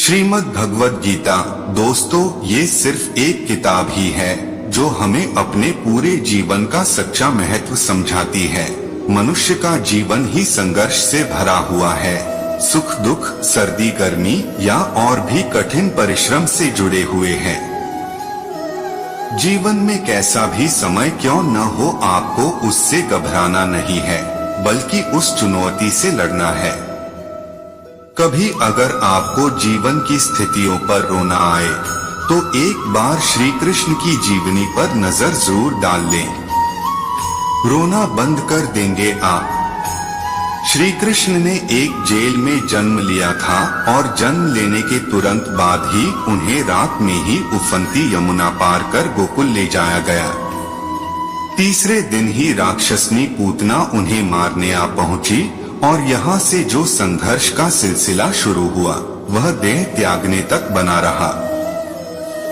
श्रीमद् भगवद गीता दोस्तों, ये सिर्फ एक किताब ही है जो हमें अपने पूरे जीवन का सच्चा महत्व समझाती है। मनुष्य का जीवन ही संघर्ष से भरा हुआ है। सुख दुख, सर्दी गर्मी या और भी कठिन परिश्रम से जुड़े हुए हैं। जीवन में कैसा भी समय क्यों न हो, आपको उससे घबराना नहीं है, बल्कि उस चुनौती से लड़ना है। कभी अगर आपको जीवन की स्थितियों पर रोना आए, तो एक बार श्री कृष्ण की जीवनी पर नजर जरूर डाल लें। रोना बंद कर देंगे आप। श्री कृष्ण ने एक जेल में जन्म लिया था और जन्म लेने के तुरंत बाद ही उन्हें रात में ही उफनती यमुना पार कर गोकुल ले जाया गया। तीसरे दिन ही राक्षसनी पूतना उन्हें मारने आ पहुंची और यहाँ से जो संघर्ष का सिलसिला शुरू हुआ वह देह त्यागने तक बना रहा।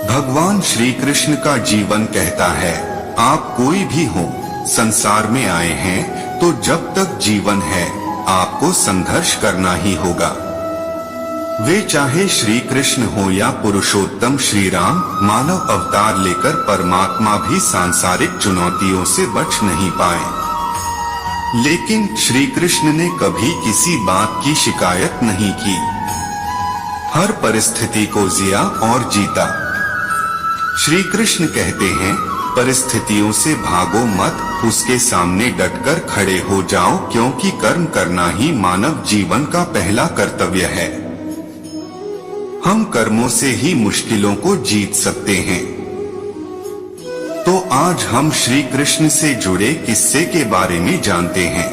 भगवान श्री कृष्ण का जीवन कहता है, आप कोई भी हो, संसार में आए हैं तो जब तक जीवन है आपको संघर्ष करना ही होगा। वे चाहे श्री कृष्ण हो या पुरुषोत्तम श्री राम, मानव अवतार लेकर परमात्मा भी सांसारिक चुनौतियों से बच नहीं पाए। लेकिन श्री कृष्ण ने कभी किसी बात की शिकायत नहीं की। हर परिस्थिति को जिया और जीता। श्री कृष्ण कहते हैं, परिस्थितियों से भागो मत, उसके सामने डटकर खड़े हो जाओ, क्योंकि कर्म करना ही मानव जीवन का पहला कर्तव्य है। हम कर्मों से ही मुश्किलों को जीत सकते हैं। तो आज हम श्री कृष्ण से जुड़े किस्से के बारे में जानते हैं।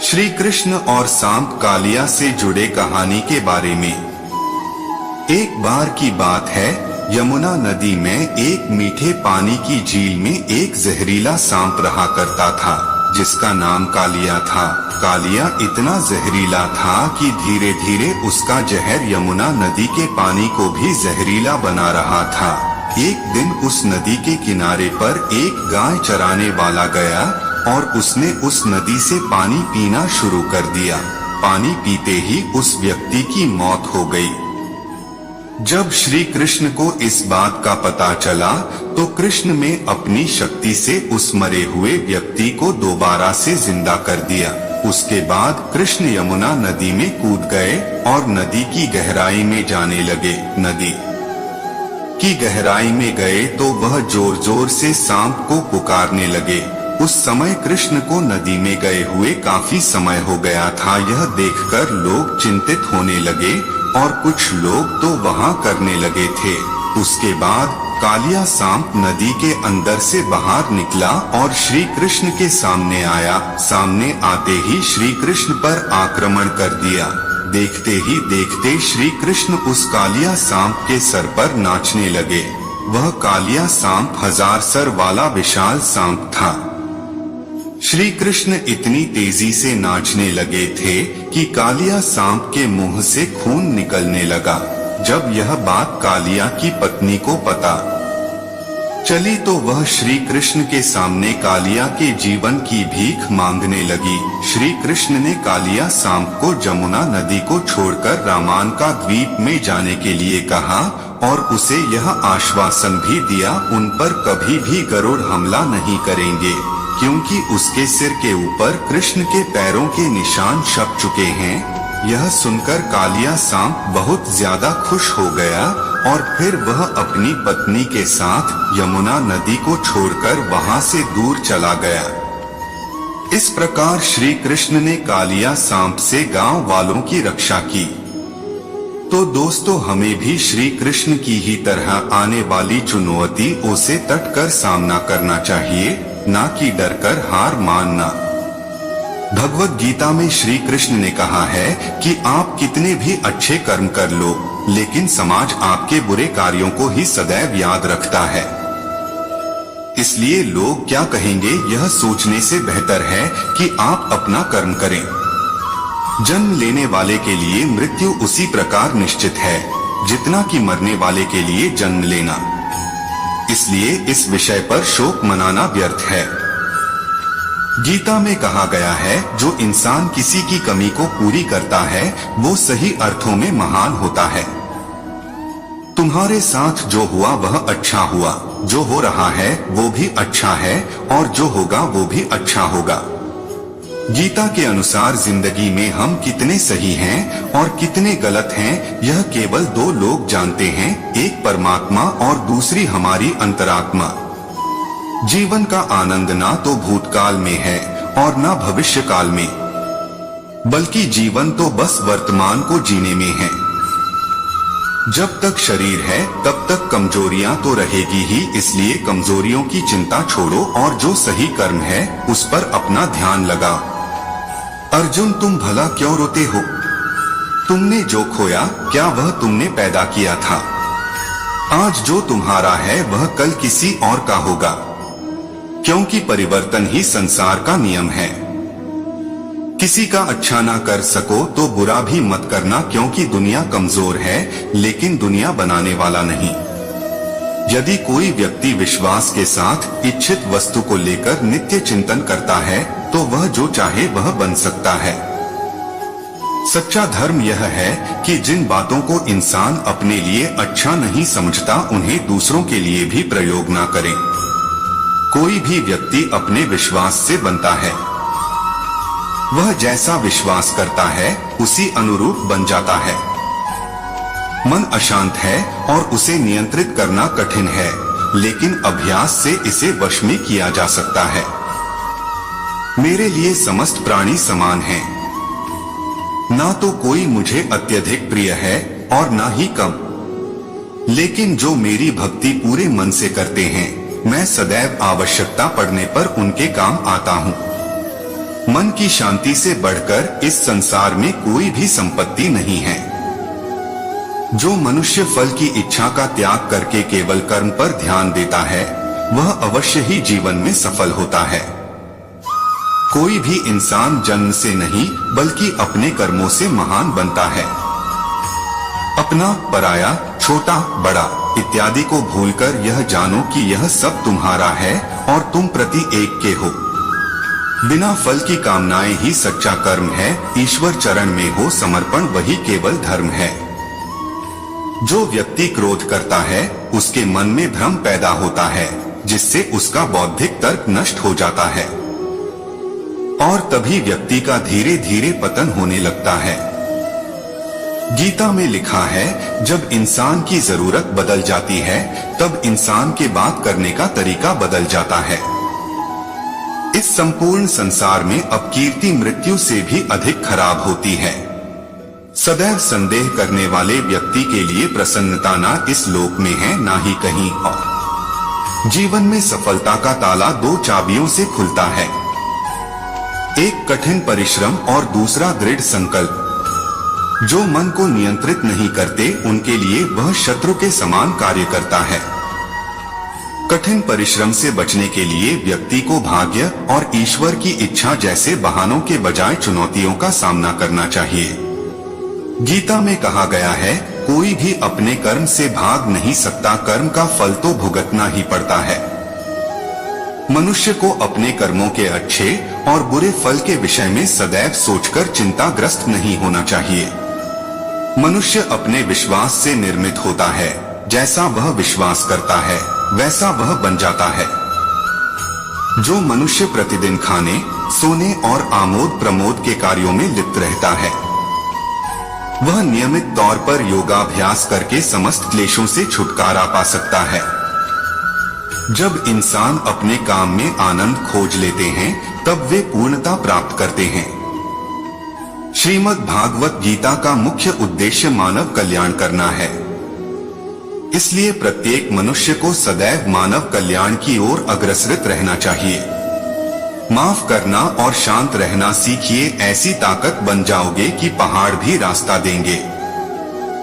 श्री कृष्ण और सांप कालिया से जुड़े कहानी के बारे में। एक बार की बात है, यमुना नदी में एक मीठे पानी की झील में एक जहरीला सांप रहा करता था, जिसका नाम कालिया था। कालिया इतना जहरीला था कि धीरे धीरे उसका जहर यमुना नदी के पानी को भी जहरीला बना रहा था। एक दिन उस नदी के किनारे पर एक गाय चराने वाला गया और उसने उस नदी से पानी पीना शुरू कर दिया। पानी पीते ही उस व्यक्ति की मौत हो गई। जब श्री कृष्ण को इस बात का पता चला तो कृष्ण ने अपनी शक्ति से उस मरे हुए व्यक्ति को दोबारा से जिंदा कर दिया। उसके बाद कृष्ण यमुना नदी में कूद गए और नदी की गहराई में जाने लगे। नदी की गहराई में गए तो वह जोर जोर से सांप को पुकारने लगे। उस समय कृष्ण को नदी में गए हुए काफी समय हो गया था। यह देखकर लोग चिंतित होने लगे और कुछ लोग तो वहां करने लगे थे। उसके बाद कालिया सांप नदी के अंदर से बाहर निकला और श्री कृष्ण के सामने आया। सामने आते ही श्री कृष्ण पर आक्रमण कर दिया। देखते ही देखते श्री कृष्ण उस कालिया सांप के सर पर नाचने लगे। वह कालिया सांप 1000 सर वाला विशाल सांप था। श्री कृष्ण इतनी तेजी से नाचने लगे थे कि कालिया सांप के मुंह से खून निकलने लगा। जब यह बात कालिया की पत्नी को पता चली तो वह श्री कृष्ण के सामने कालिया के जीवन की भीख मांगने लगी। श्री कृष्ण ने कालिया सांप को जमुना नदी को छोड़कर रामान का द्वीप में जाने के लिए कहा और उसे यह आश्वासन भी दिया, उन पर कभी भी गरुड़ हमला नहीं करेंगे, क्योंकि उसके सिर के ऊपर कृष्ण के पैरों के निशान छप चुके हैं। यह सुनकर कालिया सांप बहुत ज्यादा खुश हो गया और फिर वह अपनी पत्नी के साथ यमुना नदी को छोड़कर वहां से दूर चला गया। इस प्रकार श्री कृष्ण ने कालिया सांप से गांव वालों की रक्षा की। तो दोस्तों, हमें भी श्री कृष्ण की ही तरह आने वाली चुनौतियों से डट कर सामना करना चाहिए, ना कि डर कर हार मानना। भगवद गीता में श्री कृष्ण ने कहा है कि आप कितने भी अच्छे कर्म कर लो, लेकिन समाज आपके बुरे कार्यों को ही सदैव याद रखता है। इसलिए लोग क्या कहेंगे यह सोचने से बेहतर है कि आप अपना कर्म करें। जन्म लेने वाले के लिए मृत्यु उसी प्रकार निश्चित है जितना कि मरने वाले के लिए जन्म लेना। इसलिए इस विषय पर शोक मनाना व्यर्थ है। गीता में कहा गया है, जो इंसान किसी की कमी को पूरी करता है वो सही अर्थों में महान होता है। तुम्हारे साथ जो हुआ वह अच्छा हुआ, जो हो रहा है वो भी अच्छा है और जो होगा वो भी अच्छा होगा। गीता के अनुसार जिंदगी में हम कितने सही हैं और कितने गलत हैं यह केवल दो लोग जानते हैं, एक परमात्मा और दूसरी हमारी अंतरात्मा। जीवन का आनंद ना तो भूतकाल में है और ना भविष्य काल में, बल्कि जीवन तो बस वर्तमान को जीने में है। जब तक शरीर है तब तक कमजोरियां तो रहेगी ही, इसलिए कमजोरियों की चिंता छोड़ो और जो सही कर्म है उस पर अपना ध्यान लगाओ। अर्जुन, तुम भला क्यों रोते हो? तुमने जो खोया क्या वह तुमने पैदा किया था? आज जो तुम्हारा है वह कल किसी और का होगा, क्योंकि परिवर्तन ही संसार का नियम है। किसी का अच्छा ना कर सको तो बुरा भी मत करना, क्योंकि दुनिया कमजोर है लेकिन दुनिया बनाने वाला नहीं। यदि कोई व्यक्ति विश्वास के साथ इच्छित वस्तु को लेकर नित्य चिंतन करता है तो वह जो चाहे वह बन सकता है। सच्चा धर्म यह है कि जिन बातों को इंसान अपने लिए अच्छा नहीं समझता उन्हें दूसरों के लिए भी प्रयोग ना करे। कोई भी व्यक्ति अपने विश्वास से बनता है, वह जैसा विश्वास करता है उसी अनुरूप बन जाता है। मन अशांत है और उसे नियंत्रित करना कठिन है, लेकिन अभ्यास से इसे वश में किया जा सकता है। मेरे लिए समस्त प्राणी समान हैं। ना तो कोई मुझे अत्यधिक प्रिय है और ना ही कम, लेकिन जो मेरी भक्ति पूरे मन से करते हैं मैं सदैव आवश्यकता पड़ने पर उनके काम आता हूँ। मन की शांति से बढ़कर इस संसार में कोई भी संपत्ति नहीं है। जो मनुष्य फल की इच्छा का त्याग करके केवल कर्म पर ध्यान देता है वह अवश्य ही जीवन में सफल होता है। कोई भी इंसान जन्म से नहीं बल्कि अपने कर्मों से महान बनता है। अपना, पराया, छोटा, बड़ा इत्यादि को भूलकर यह जानो कि यह सब तुम्हारा है और तुम प्रति एक के हो। बिना फल की कामनाएं ही सच्चा कर्म है। ईश्वर चरण में हो समर्पण वही केवल धर्म है। जो व्यक्ति क्रोध करता है उसके मन में भ्रम पैदा होता है, जिससे उसका बौद्धिक तर्क नष्ट हो जाता है और तभी व्यक्ति का धीरे धीरे पतन होने लगता है। गीता में लिखा है, जब इंसान की जरूरत बदल जाती है तब इंसान के बात करने का तरीका बदल जाता है। इस संपूर्ण संसार में अपकीर्ति मृत्यु से भी अधिक खराब होती है। सदैव संदेह करने वाले व्यक्ति के लिए प्रसन्नता ना इस लोक में है ना ही कहीं और। जीवन में सफलता का ताला दो चाबियों से खुलता है, एक कठिन परिश्रम और दूसरा दृढ़ संकल्प। जो मन को नियंत्रित नहीं करते उनके लिए वह शत्रु के समान कार्य करता है। कठिन परिश्रम से बचने के लिए व्यक्ति को भाग्य और ईश्वर की इच्छा जैसे बहानों के बजाय चुनौतियों का सामना करना चाहिए। गीता में कहा गया है, कोई भी अपने कर्म से भाग नहीं सकता, कर्म का फल तो भुगतना ही पड़ता है। मनुष्य को अपने कर्मों के अच्छे और बुरे फल के विषय में सदैव सोचकर चिंताग्रस्त नहीं होना चाहिए। मनुष्य अपने विश्वास से निर्मित होता है, जैसा वह विश्वास करता है वैसा वह बन जाता है। जो मनुष्य प्रतिदिन खाने, सोने और आमोद प्रमोद के कार्यों में लिप्त रहता है वह नियमित तौर पर योगाभ्यास करके समस्त क्लेशों से छुटकारा पा सकता है। जब इंसान अपने काम में आनंद खोज लेते हैं तब वे पूर्णता प्राप्त करते हैं। श्रीमद् भागवत गीता का मुख्य उद्देश्य मानव कल्याण करना है, इसलिए प्रत्येक मनुष्य को सदैव मानव कल्याण की ओर अग्रसरित रहना चाहिए। माफ करना और शांत रहना सीखिए, ऐसी ताकत बन जाओगे कि पहाड़ भी रास्ता देंगे।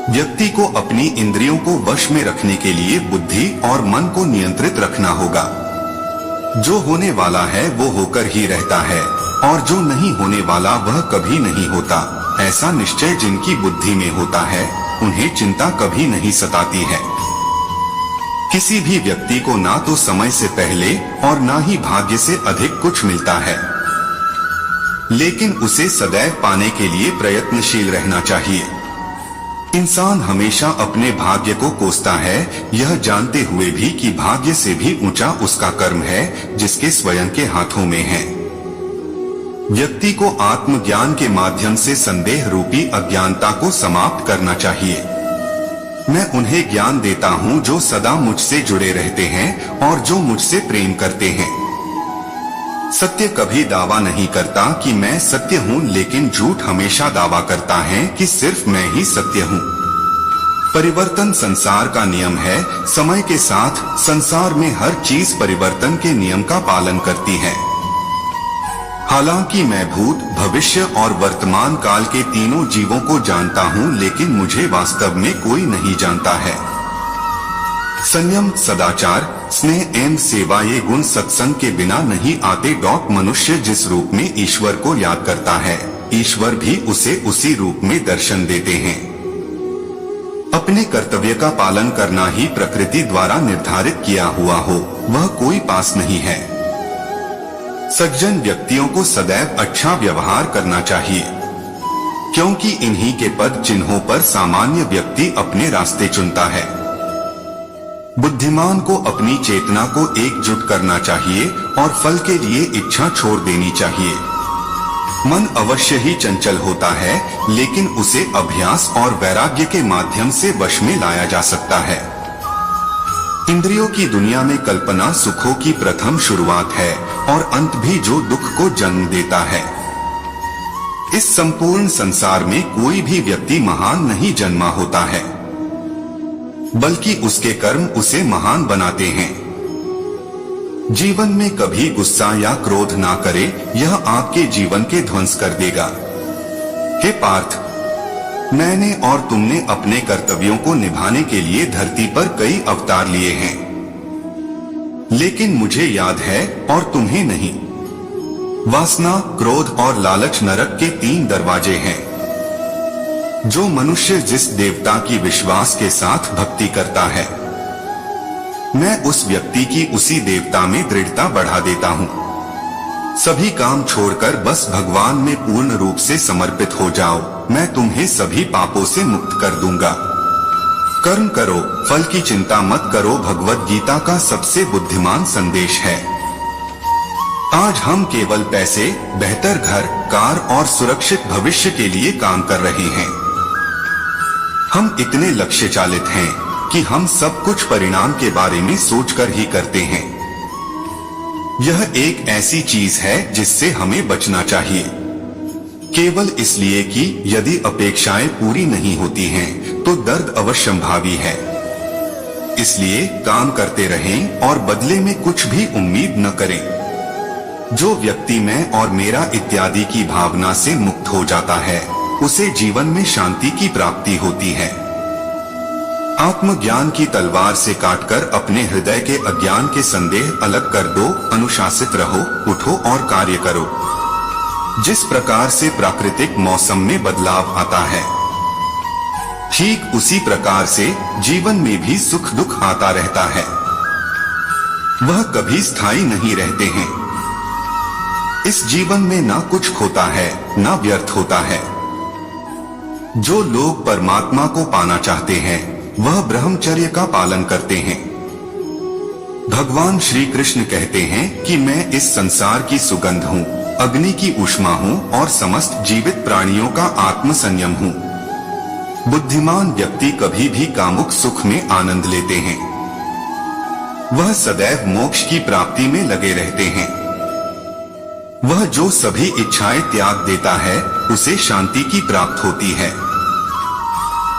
व्यक्ति को अपनी इंद्रियों को वश में रखने के लिए बुद्धि और मन को नियंत्रित रखना होगा। जो होने वाला है वो होकर ही रहता है और जो नहीं होने वाला वह कभी नहीं होता। ऐसा निश्चय जिनकी बुद्धि में होता है उन्हें चिंता कभी नहीं सताती है। किसी भी व्यक्ति को ना तो समय से पहले और ना ही भाग्य से अधिक कुछ मिलता है। लेकिन उसे सदैव पाने के लिए प्रयत्नशील रहना चाहिए। इंसान हमेशा अपने भाग्य को कोसता है, यह जानते हुए भी कि भाग्य से भी ऊंचा उसका कर्म है जिसके स्वयं के हाथों में है। व्यक्ति को आत्मज्ञान के माध्यम से संदेह रूपी अज्ञानता को समाप्त करना चाहिए। मैं उन्हें ज्ञान देता हूँ जो सदा मुझसे जुड़े रहते हैं और जो मुझसे प्रेम करते हैं। सत्य कभी दावा नहीं करता कि मैं सत्य हूँ, लेकिन झूठ हमेशा दावा करता है कि सिर्फ मैं ही सत्य हूँ। परिवर्तन संसार का नियम है। समय के साथ संसार में हर चीज परिवर्तन के नियम का पालन करती है। हालांकि मैं भूत, भविष्य और वर्तमान काल के तीनों जीवों को जानता हूँ, लेकिन मुझे वास्तव में कोई नहीं जानता है। संयम, सदाचार, स्नेह एवं सेवा ये गुण सत्संग के बिना नहीं आते। मनुष्य जिस रूप में ईश्वर को याद करता है, ईश्वर भी उसे उसी रूप में दर्शन देते हैं। अपने कर्तव्य का पालन करना ही प्रकृति द्वारा निर्धारित किया हुआ हो, वह कोई पास नहीं है। सज्जन व्यक्तियों को सदैव अच्छा व्यवहार करना चाहिए, क्योंकि इन्हीं के पद चिन्हों पर सामान्य व्यक्ति अपने रास्ते चुनता है। बुद्धिमान को अपनी चेतना को एकजुट करना चाहिए और फल के लिए इच्छा छोड़ देनी चाहिए। मन अवश्य ही चंचल होता है, लेकिन उसे अभ्यास और वैराग्य के माध्यम से वश में लाया जा सकता है। इंद्रियों की दुनिया में कल्पना सुखों की प्रथम शुरुआत है और अंत भी जो दुख को जन्म देता है। इस संपूर्ण संसार में कोई भी व्यक्ति महान नहीं जन्मा होता है, बल्कि उसके कर्म उसे महान बनाते हैं। जीवन में कभी गुस्सा या क्रोध ना करे, यह आपके जीवन के ध्वंस कर देगा। हे पार्थ, मैंने और तुमने अपने कर्तव्यों को निभाने के लिए धरती पर कई अवतार लिए हैं, लेकिन मुझे याद है और तुम्हें नहीं। वासना, क्रोध और लालच नरक के 3 दरवाजे हैं। जो मनुष्य जिस देवता की विश्वास के साथ भक्ति करता है, मैं उस व्यक्ति की उसी देवता में दृढ़ता बढ़ा देता हूँ। सभी काम छोड़कर बस भगवान में पूर्ण रूप से समर्पित हो जाओ, मैं तुम्हें सभी पापों से मुक्त कर दूंगा। कर्म करो, फल की चिंता मत करो, भगवत गीता का सबसे बुद्धिमान संदेश है। आज हम केवल पैसे, बेहतर घर, कार और सुरक्षित भविष्य के लिए काम कर रहे हैं। हम इतने लक्ष्य चालित हैं कि हम सब कुछ परिणाम के बारे में सोचकर ही करते हैं। यह एक ऐसी चीज है जिससे हमें बचना चाहिए, केवल इसलिए कि यदि अपेक्षाएं पूरी नहीं होती हैं तो दर्द अवश्यंभावी है। इसलिए काम करते रहें और बदले में कुछ भी उम्मीद न करें। जो व्यक्ति मैं और मेरा इत्यादि की भावना से मुक्त हो जाता है, उसे जीवन में शांति की प्राप्ति होती है। आत्मज्ञान की तलवार से काटकर अपने हृदय के अज्ञान के संदेह अलग कर दो। अनुशासित रहो, उठो और कार्य करो। जिस प्रकार से प्राकृतिक मौसम में बदलाव आता है, ठीक उसी प्रकार से जीवन में भी सुख दुख आता रहता है। वह कभी स्थायी नहीं रहते हैं। इस जीवन में ना कुछ खोता है, ना व्यर्थ होता है। जो लोग परमात्मा को पाना चाहते हैं, वह ब्रह्मचर्य का पालन करते हैं। भगवान श्री कृष्ण कहते हैं कि मैं इस संसार की सुगंध हूँ, अग्नि की ऊष्मा हूँ और समस्त जीवित प्राणियों का आत्म संयम हूँ। बुद्धिमान व्यक्ति कभी भी कामुक सुख में आनंद लेते हैं। वह सदैव मोक्ष की प्राप्ति में लगे रहते हैं। वह जो सभी इच्छाएं त्याग देता है, उसे शांति की प्राप्त होती है।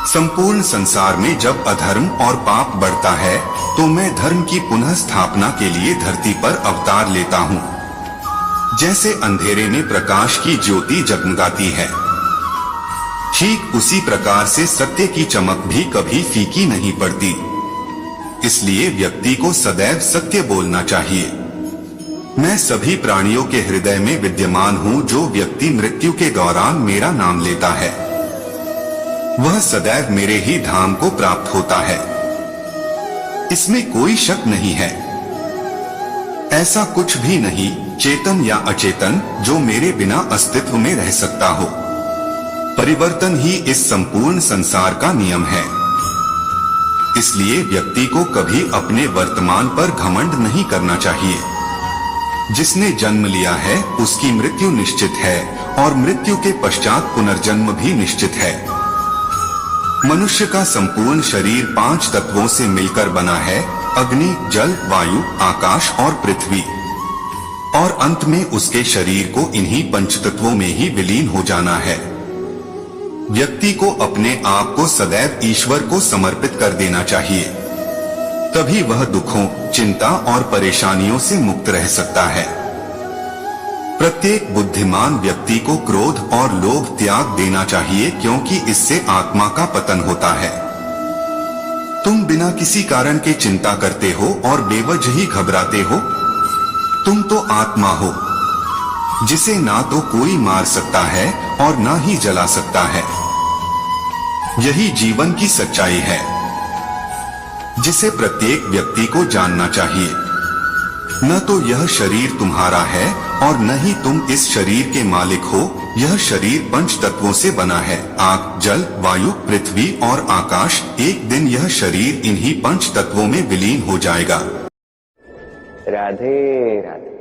संपूर्ण संसार में जब अधर्म और पाप बढ़ता है, तो मैं धर्म की पुनः स्थापना के लिए धरती पर अवतार लेता हूँ। जैसे अंधेरे में प्रकाश की ज्योति जगमगाती है, ठीक उसी प्रकार से सत्य की चमक भी कभी फीकी नहीं पड़ती। इसलिए व्यक्ति को सदैव सत्य बोलना चाहिए। मैं सभी प्राणियों के हृदय में विद्यमान हूँ। जो व्यक्ति मृत्यु के दौरान मेरा नाम लेता है, वह सदैव मेरे ही धाम को प्राप्त होता है। इसमें कोई शक नहीं है। ऐसा कुछ भी नहीं चेतन या अचेतन, जो मेरे बिना अस्तित्व में रह सकता हो। परिवर्तन ही इस संपूर्ण संसार का नियम है। इसलिए व्यक्ति को कभी अपने वर्तमान पर घमंड नहीं करना चाहिए। जिसने जन्म लिया है उसकी मृत्यु निश्चित है और मृत्यु के पश्चात पुनर्जन्म भी निश्चित है। मनुष्य का संपूर्ण शरीर 5 तत्वों से मिलकर बना है, अग्नि, जल, वायु, आकाश और पृथ्वी। और अंत में उसके शरीर को इन्हीं 5 तत्वों में ही विलीन हो जाना है। व्यक्ति को अपने आप को सदैव ईश्वर को समर्पित कर देना चाहिए, तभी वह दुखों, चिंता और परेशानियों से मुक्त रह सकता है। प्रत्येक बुद्धिमान व्यक्ति को क्रोध और लोभ त्याग देना चाहिए, क्योंकि इससे आत्मा का पतन होता है। तुम बिना किसी कारण के चिंता करते हो और बेवजह ही घबराते हो। तुम तो आत्मा हो, जिसे ना तो कोई मार सकता है और ना ही जला सकता है। यही जीवन की सच्चाई है, जिसे प्रत्येक व्यक्ति को जानना चाहिए। न तो यह शरीर तुम्हारा है और न ही तुम इस शरीर के मालिक हो। यह शरीर 5 तत्वों से बना है, आग, जल, वायु, पृथ्वी और आकाश। एक दिन यह शरीर इन्हीं 5 तत्वों में विलीन हो जाएगा। राधे राधे।